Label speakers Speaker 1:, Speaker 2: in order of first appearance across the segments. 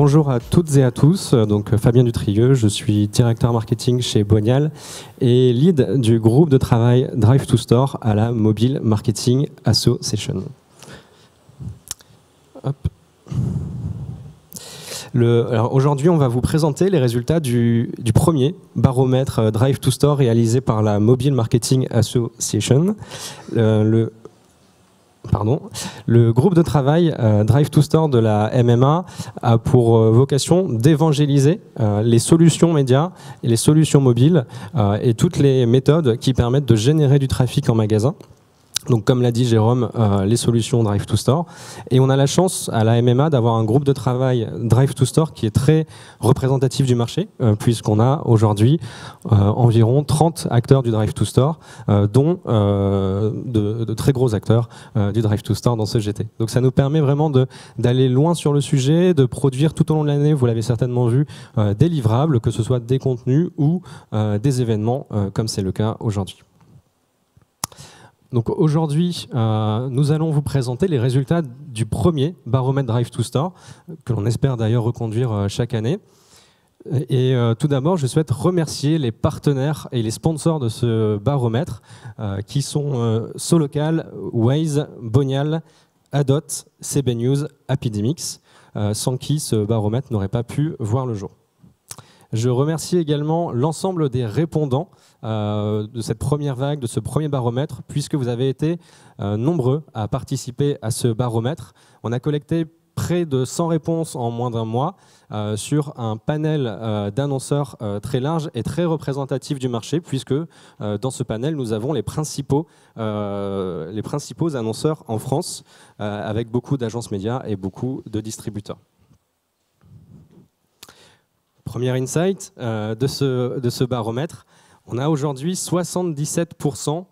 Speaker 1: Bonjour à toutes et à tous, donc Fabien Dutrieux, je suis directeur marketing chez Boignal et lead du groupe de travail Drive to Store à la Mobile Marketing Association. Aujourd'hui, on va vous présenter les résultats du premier baromètre Drive to Store réalisé par la Mobile Marketing Association. Le groupe de travail Drive to Store de la MMA a pour vocation d'évangéliser les solutions médias et les solutions mobiles et toutes les méthodes qui permettent de générer du trafic en magasin. Donc, comme l'a dit Jérôme, les solutions Drive to Store. Et on a la chance à la MMA d'avoir un groupe de travail Drive to Store qui est très représentatif du marché, puisqu'on a aujourd'hui environ 30 acteurs du Drive to Store, dont de très gros acteurs du Drive to Store dans ce GT. Donc ça nous permet vraiment d'aller loin sur le sujet, de produire tout au long de l'année, vous l'avez certainement vu, des livrables, que ce soit des contenus ou des événements, comme c'est le cas aujourd'hui. Donc aujourd'hui, nous allons vous présenter les résultats du premier baromètre Drive to Store, que l'on espère d'ailleurs reconduire chaque année. Et tout d'abord, je souhaite remercier les partenaires et les sponsors de ce baromètre, qui sont Solocal, Waze, Boignal, Adot, CB News, Epidemics, sans qui ce baromètre n'aurait pas pu voir le jour. Je remercie également l'ensemble des répondants de cette première vague, de ce premier baromètre, puisque vous avez été nombreux à participer à ce baromètre. On a collecté près de 100 réponses en moins d'un mois sur un panel d'annonceurs très large et très représentatif du marché, puisque dans ce panel, nous avons les principaux annonceurs en France, avec beaucoup d'agences médias et beaucoup de distributeurs. Premier insight de ce baromètre, on a aujourd'hui 77%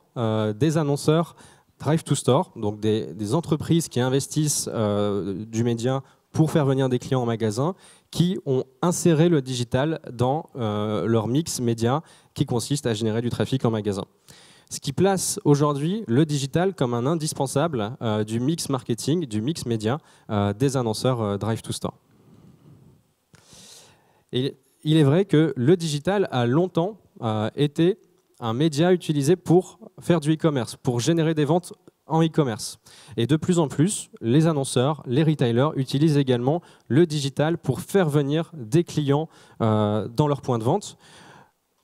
Speaker 1: des annonceurs Drive to Store, donc des entreprises qui investissent du média pour faire venir des clients en magasin, qui ont inséré le digital dans leur mix média qui consiste à générer du trafic en magasin. Ce qui place aujourd'hui le digital comme un indispensable du mix marketing, du mix média des annonceurs Drive to Store. Et il est vrai que le digital a longtemps été un média utilisé pour faire du e-commerce, pour générer des ventes en e-commerce. Et de plus en plus, les annonceurs, les retailers utilisent également le digital pour faire venir des clients dans leur point de vente.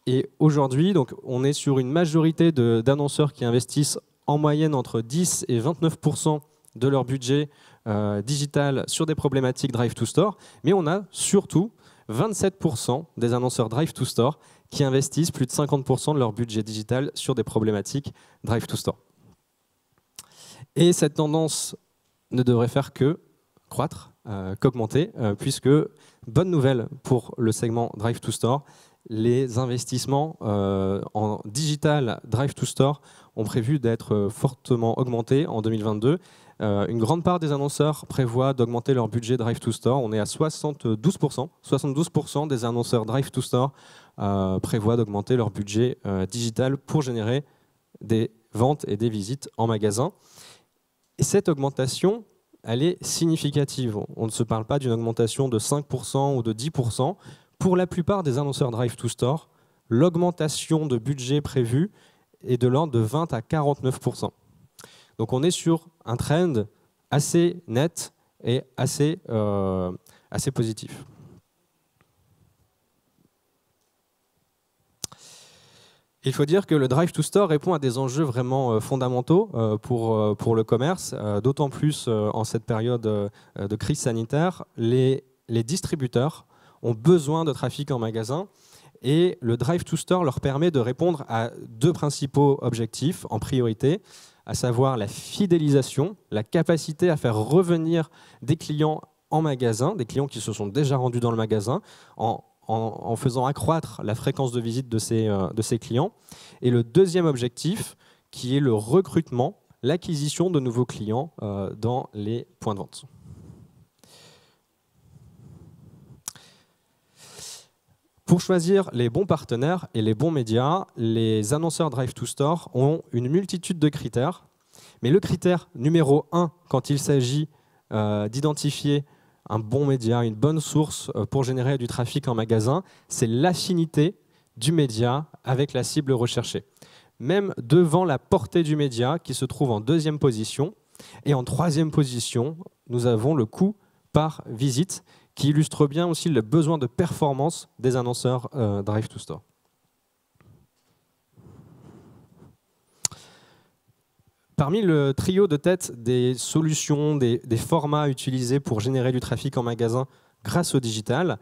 Speaker 1: Et aujourd'hui, donc, on est sur une majorité d'annonceurs qui investissent en moyenne entre 10 et 29% de leur budget digital sur des problématiques Drive to Store. Mais on a surtout 27% des annonceurs Drive to Store qui investissent plus de 50% de leur budget digital sur des problématiques Drive to Store. Et cette tendance ne devrait faire que croître, qu'augmenter, puisque, bonne nouvelle pour le segment Drive to Store, les investissements en digital Drive to Store ont prévu d'être fortement augmentés en 2022. Une grande part des annonceurs prévoient d'augmenter leur budget Drive to Store. On est à 72%. 72% des annonceurs Drive to Store prévoient d'augmenter leur budget digital pour générer des ventes et des visites en magasin. Et cette augmentation, elle est significative. On ne se parle pas d'une augmentation de 5% ou de 10%. Pour la plupart des annonceurs Drive to Store, l'augmentation de budget prévue est de l'ordre de 20 à 49%. Donc on est sur un trend assez net et assez positif. Il faut dire que le Drive to Store répond à des enjeux vraiment fondamentaux pour le commerce, d'autant plus en cette période de crise sanitaire. Les distributeurs ont besoin de trafic en magasin et le Drive to Store leur permet de répondre à deux principaux objectifs en priorité, à savoir la fidélisation, la capacité à faire revenir des clients en magasin, des clients qui se sont déjà rendus dans le magasin, en faisant accroître la fréquence de visite de ces clients. Et le deuxième objectif, qui est le recrutement, l'acquisition de nouveaux clients dans les points de vente. Pour choisir les bons partenaires et les bons médias, les annonceurs Drive to Store ont une multitude de critères. Mais le critère numéro 1, quand il s'agit d'identifier un bon média, une bonne source pour générer du trafic en magasin, c'est l'affinité du média avec la cible recherchée. Même devant la portée du média qui se trouve en deuxième position. Et en troisième position, nous avons le coût par visite qui illustre bien aussi le besoin de performance des annonceurs Drive to Store. Parmi le trio de tête des solutions, des formats utilisés pour générer du trafic en magasin grâce au digital,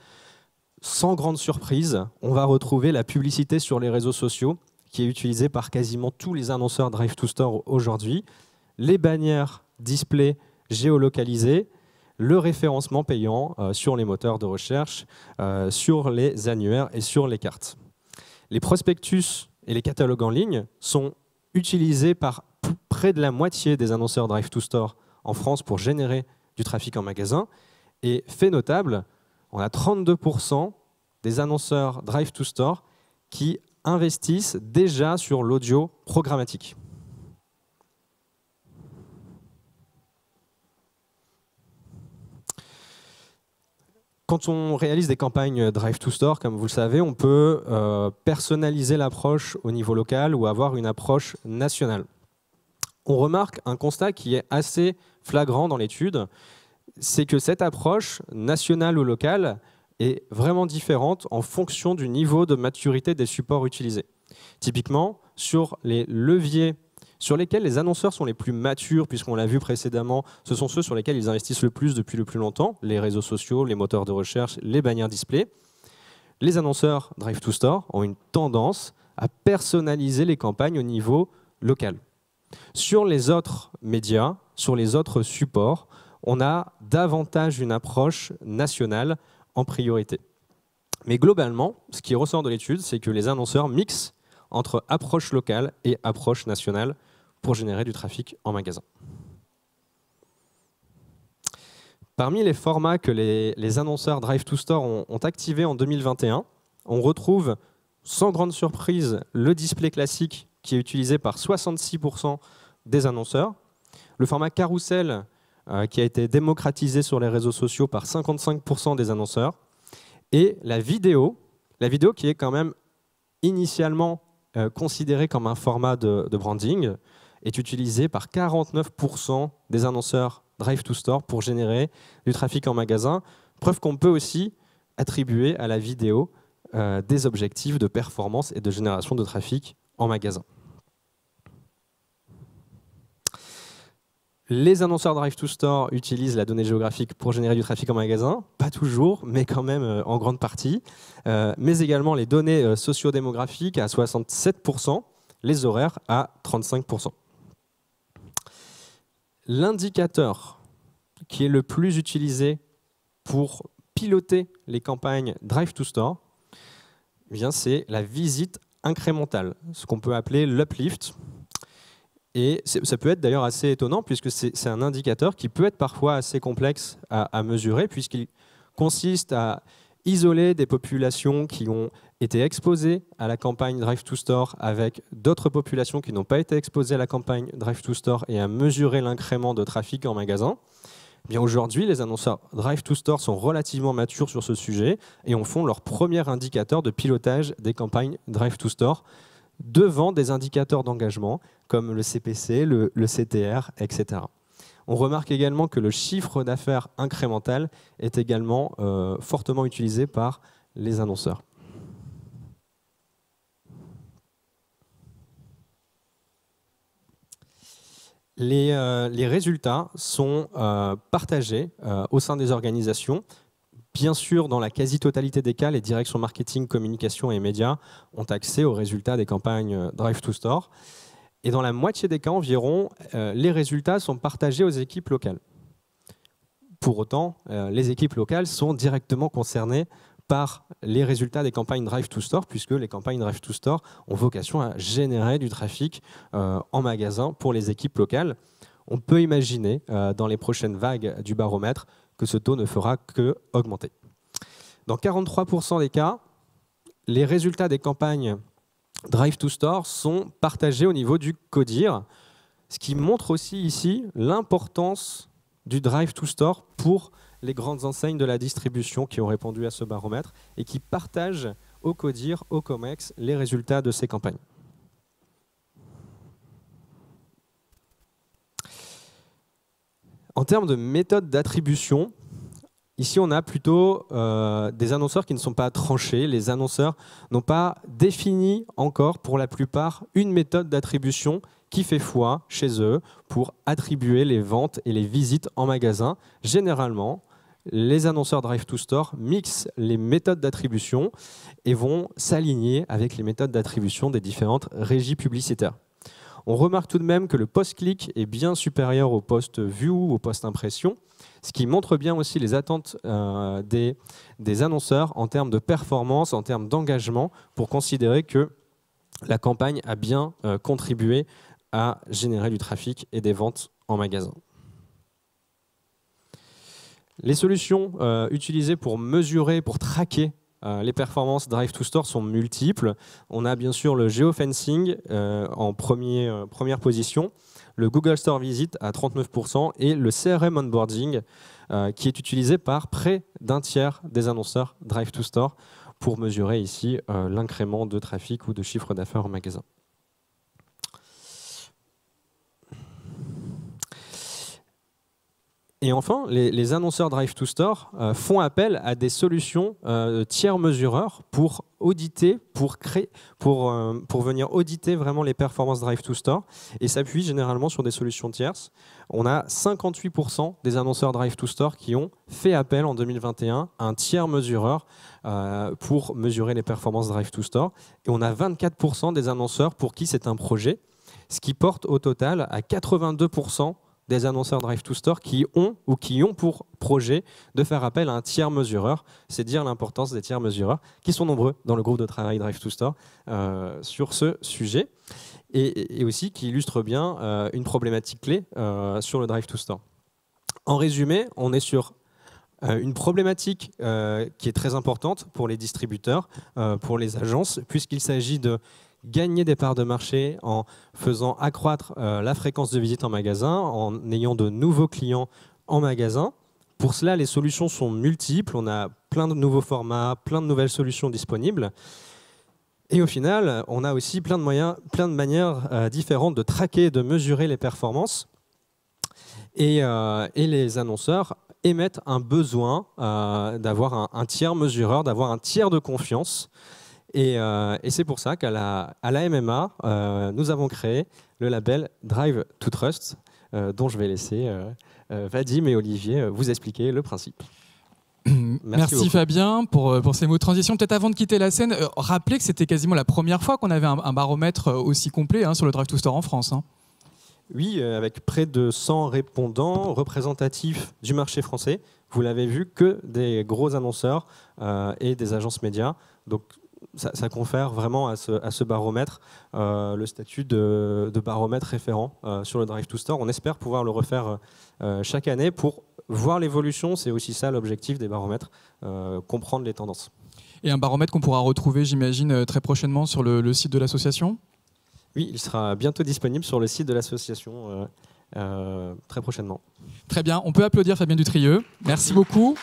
Speaker 1: sans grande surprise, on va retrouver la publicité sur les réseaux sociaux qui est utilisée par quasiment tous les annonceurs Drive to Store aujourd'hui, les bannières display géolocalisées, le référencement payant sur les moteurs de recherche, sur les annuaires et sur les cartes. Les prospectus et les catalogues en ligne sont utilisés par près de la moitié des annonceurs Drive to Store en France pour générer du trafic en magasin. Et fait notable, on a 32% des annonceurs Drive to Store qui investissent déjà sur l'audio programmatique. Quand on réalise des campagnes Drive to Store, comme vous le savez, on peut personnaliser l'approche au niveau local ou avoir une approche nationale. On remarque un constat qui est assez flagrant dans l'étude, c'est que cette approche nationale ou locale est vraiment différente en fonction du niveau de maturité des supports utilisés. Typiquement, sur les leviers sur lesquels les annonceurs sont les plus matures, puisqu'on l'a vu précédemment, ce sont ceux sur lesquels ils investissent le plus depuis le plus longtemps, les réseaux sociaux, les moteurs de recherche, les bannières display. Les annonceurs Drive to Store ont une tendance à personnaliser les campagnes au niveau local. Sur les autres médias, sur les autres supports, on a davantage une approche nationale en priorité. Mais globalement, ce qui ressort de l'étude, c'est que les annonceurs mixent entre approche locale et approche nationale pour générer du trafic en magasin. Parmi les formats que les annonceurs Drive to Store ont activés en 2021, on retrouve sans grande surprise le display classique qui est utilisé par 66% des annonceurs, le format carousel qui a été démocratisé sur les réseaux sociaux par 55% des annonceurs, et la vidéo qui est quand même initialement considérée comme un format de branding, est utilisée par 49% des annonceurs Drive to Store pour générer du trafic en magasin. Preuve qu'on peut aussi attribuer à la vidéo des objectifs de performance et de génération de trafic en magasin. Les annonceurs Drive to Store utilisent la donnée géographique pour générer du trafic en magasin, pas toujours, mais quand même en grande partie, mais également les données sociodémographiques à 67%, les horaires à 35%. L'indicateur qui est le plus utilisé pour piloter les campagnes Drive to Store, c'est la visite incrémentale, ce qu'on peut appeler l'uplift. Et ça peut être d'ailleurs assez étonnant puisque c'est un indicateur qui peut être parfois assez complexe à mesurer puisqu'il consiste à isoler des populations qui ont été exposées à la campagne Drive to Store avec d'autres populations qui n'ont pas été exposées à la campagne Drive to Store et à mesurer l'incrément de trafic en magasin. Bien aujourd'hui, les annonceurs Drive to Store sont relativement matures sur ce sujet et en font leur premier indicateur de pilotage des campagnes Drive to Store devant des indicateurs d'engagement comme le CPC, le CTR, etc. On remarque également que le chiffre d'affaires incrémental est également fortement utilisé par les annonceurs. Les résultats sont partagés au sein des organisations. Bien sûr, dans la quasi-totalité des cas, les directions marketing, communication et médias ont accès aux résultats des campagnes Drive to Store. Et dans la moitié des cas environ, les résultats sont partagés aux équipes locales. Pour autant, les équipes locales sont directement concernées par les résultats des campagnes Drive to Store, puisque les campagnes Drive to Store ont vocation à générer du trafic en magasin pour les équipes locales. On peut imaginer, dans les prochaines vagues du baromètre, que ce taux ne fera qu'augmenter. Dans 43% des cas, les résultats des campagnes Drive to Store sont partagés au niveau du CODIR, ce qui montre aussi ici l'importance du Drive to Store pour les grandes enseignes de la distribution qui ont répondu à ce baromètre et qui partagent au CODIR, au COMEX, les résultats de ces campagnes. En termes de méthode d'attribution, ici on a plutôt des annonceurs qui ne sont pas tranchés. Les annonceurs n'ont pas défini encore pour la plupart une méthode d'attribution qui fait foi chez eux pour attribuer les ventes et les visites en magasin. Généralement, les annonceurs Drive to Store mixent les méthodes d'attribution et vont s'aligner avec les méthodes d'attribution des différentes régies publicitaires. On remarque tout de même que le post-click est bien supérieur au post-view ou au post-impression, ce qui montre bien aussi les attentes des annonceurs en termes de performance, en termes d'engagement, pour considérer que la campagne a bien contribué à générer du trafic et des ventes en magasin. Les solutions utilisées pour mesurer, pour traquer les performances Drive to Store sont multiples. On a bien sûr le geofencing en première position, le Google Store Visit à 39% et le CRM Onboarding qui est utilisé par près d'un tiers des annonceurs Drive to Store pour mesurer ici l'incrément de trafic ou de chiffre d'affaires en magasin. Et enfin, les annonceurs Drive to Store font appel à des solutions tiers mesureurs pour auditer, pour venir auditer vraiment les performances Drive to Store et s'appuient généralement sur des solutions tierces. On a 58% des annonceurs Drive to Store qui ont fait appel en 2021 à un tiers mesureur pour mesurer les performances Drive to Store. Et on a 24% des annonceurs pour qui c'est un projet, ce qui porte au total à 82% des annonceurs Drive to Store qui ont pour projet de faire appel à un tiers mesureur. C'est dire l'importance des tiers mesureurs qui sont nombreux dans le groupe de travail Drive to Store sur ce sujet et aussi qui illustre bien une problématique clé sur le Drive to Store. En résumé, on est sur une problématique qui est très importante pour les distributeurs, pour les agences, puisqu'il s'agit de gagner des parts de marché en faisant accroître la fréquence de visite en magasin, en ayant de nouveaux clients en magasin. Pour cela, les solutions sont multiples. On a plein de nouveaux formats, plein de nouvelles solutions disponibles. Et au final, on a aussi plein de manières différentes de traquer et de mesurer les performances. Et les annonceurs émettent un besoin d'avoir un tiers mesureur, d'avoir un tiers de confiance. Et c'est pour ça qu'à la MMA, nous avons créé le label Drive to Trust, dont je vais laisser Vadim et Olivier vous expliquer le principe.
Speaker 2: Merci Fabien pour ces mots de transition. Peut-être avant de quitter la scène, rappelez que c'était quasiment la première fois qu'on avait un baromètre aussi complet sur le Drive to Store en France.
Speaker 1: Oui, avec près de 100 répondants représentatifs du marché français. Vous l'avez vu, que des gros annonceurs et des agences médias. Donc, ça confère vraiment à ce baromètre le statut de baromètre référent sur le Drive to Store. On espère pouvoir le refaire chaque année pour voir l'évolution. C'est aussi ça l'objectif des baromètres, comprendre les tendances.
Speaker 2: Et un baromètre qu'on pourra retrouver, j'imagine, très prochainement sur le site de l'association ?
Speaker 1: Oui, il sera bientôt disponible sur le site de l'association très prochainement.
Speaker 2: Très bien, on peut applaudir Fabien Dutrieux. Merci beaucoup.